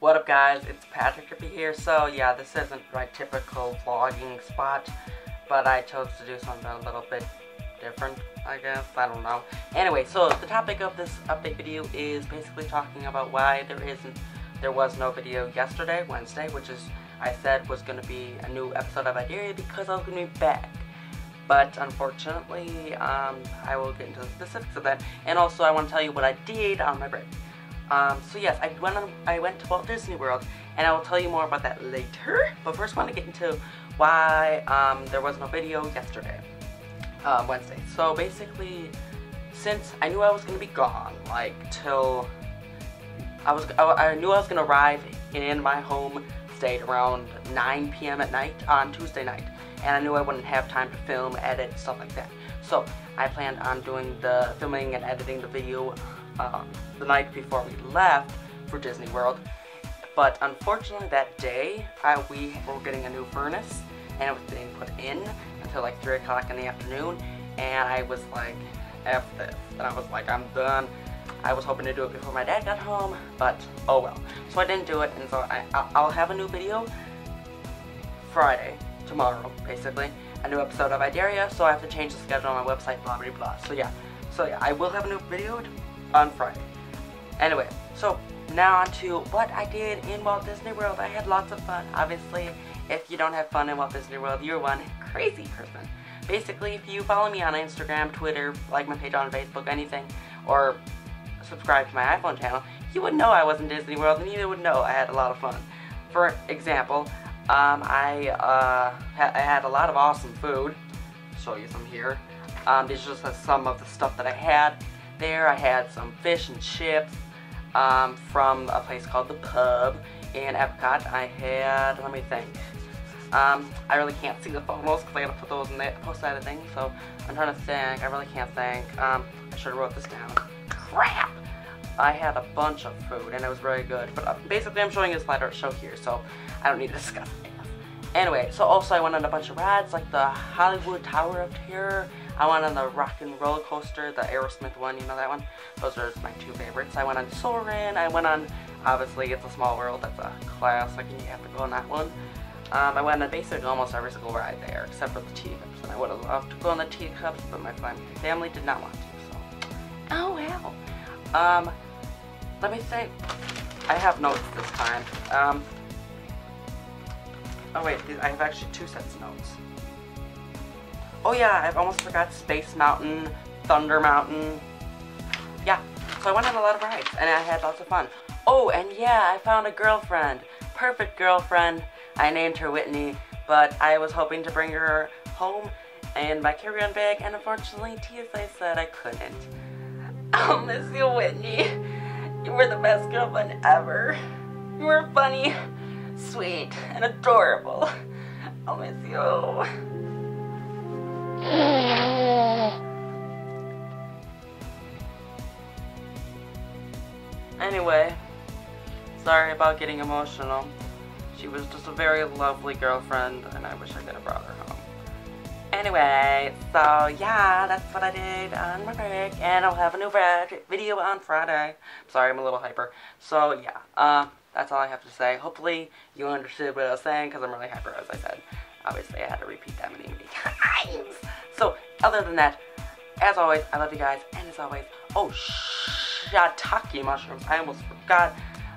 What up guys, it's Trippy here. So yeah, this isn't my typical vlogging spot, but I chose to do something a little bit different, I guess. I don't know. Anyway, so the topic of this update video is basically talking about why there was no video yesterday, Wednesday, which is, I said was going to be a new episode of Idea because I was going to be back. But unfortunately, I will get into the specifics of that. And also I want to tell you what I did on my break. So yes, I went to Walt Disney World, and I will tell you more about that later. But first I want to get into why there was no video yesterday, Wednesday. So basically, since I knew I was going to be gone, like till I knew I was going to arrive in my home state around 9 p.m. at night on Tuesday night, and I knew I wouldn't have time to film, edit, stuff like that. So I planned on doing the filming and editing the video the night before we left for Disney World. But unfortunately that day, we were getting a new furnace, and it was being put in until like 3 o'clock in the afternoon, and I was like, F this. And I was like, I'm done. I was hoping to do it before my dad got home, but oh well. So I didn't do it, and so I'll have a new video Friday, tomorrow, basically. A new episode of Idea, so I have to change the schedule on my website, blah blah blah. So yeah, I will have a new video on Friday. Anyway, so now on to what I did in Walt Disney World. I had lots of fun. Obviously, if you don't have fun in Walt Disney World, you're one crazy person. Basically, if you follow me on Instagram, Twitter, like my page on Facebook, anything, or subscribe to my iPhone channel, you would know I was in Disney World, and you would know I had a lot of fun. For example, I had a lot of awesome food. I'll show you some here. These are just some of the stuff that I had there. I had some fish and chips from a place called The Pub in Epcot. I had, let me think. I really can't see the photos because I gotta put those in the post-edit thing, so I'm trying to think. I really can't think. I should have wrote this down. Crap! I had a bunch of food, and it was very good. But basically, I'm showing you a slideshow show here, so I don't need to discuss it. Anyway, so also I went on a bunch of rides, like the Hollywood Tower of Terror. I went on the Rock and Roller Coaster, the Aerosmith one, you know that one? Those are my two favorites. I went on Soarin', I went on, obviously, It's a Small World, that's a classic, and you have to go on that one. I went on basically almost every single ride there, except for the teacups, and I would have loved to go on the teacups, but my family did not want to, so. Oh well. Let me think. I have notes this time. Oh wait, I have actually 2 sets of notes. Oh yeah, I almost forgot Space Mountain, Thunder Mountain. Yeah, so I went on a lot of rides, and I had lots of fun. Oh, and yeah, I found a girlfriend. Perfect girlfriend. I named her Whitney, but I was hoping to bring her home in my carry-on bag, and unfortunately TSA said I couldn't. I'll miss you, Whitney. You were the best girlfriend ever. You were funny, sweet, and adorable. I'll miss you. Anyway, sorry about getting emotional. She was just a very lovely girlfriend, and I wish I could have brought her home. Anyway, so yeah, that's what I did on my break, and I'll have a new video on Friday. Sorry, I'm a little hyper. So yeah, that's all I have to say. Hopefully you understood what I was saying, because I'm really hyper, as I said. Obviously, I had to repeat that many times. So, other than that, as always, I love you guys, and as always, oh, shiitake mushrooms, I almost forgot.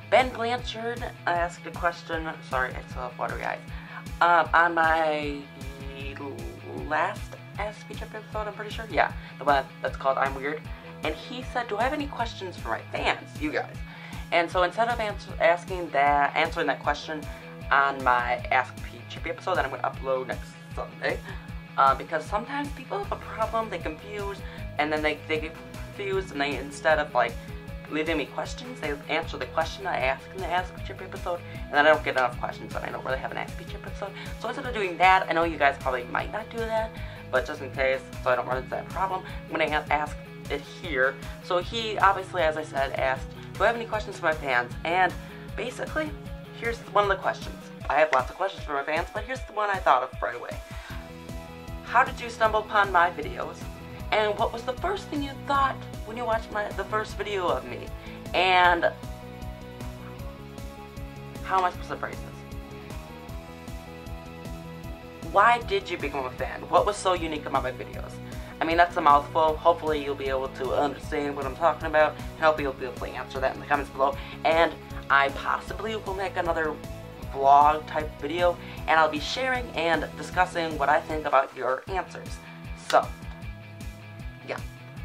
Ben Blanchard asked a question, sorry, I still have watery eyes, on my last Ask Me Trip episode, I'm pretty sure, yeah, the one that's called I'm Weird, and he said, do I have any questions for my fans, you guys? And so instead of answering that question on my Ask Me Trippy episode that I'm going to upload next Sunday, because sometimes people have a problem, they confuse, and then they get confused, and they, instead of like leaving me questions, they answer the question I ask in the Ask Me Trippy episode, and then I don't get enough questions, and I don't really have an Ask Me Trippy episode. So instead of doing that, I know you guys probably might not do that, but just in case, so I don't run into that problem, I'm going to ask it here. So he, obviously, as I said, asked, do I have any questions for my fans? And basically, here's one of the questions. I have lots of questions for my fans, but here's the one I thought of right away. How did you stumble upon my videos? And what was the first thing you thought when you watched the first video of me? And How am I supposed to phrase this? Why did you become a fan? What was so unique about my videos? I mean, that's a mouthful. Hopefully you'll be able to understand what I'm talking about. And hopefully you'll be able to answer that in the comments below. And I possibly will make another vlog type video, and I'll be sharing and discussing what I think about your answers. So, yeah,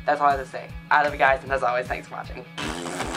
that's all I have to say. I love you guys, and as always, thanks for watching.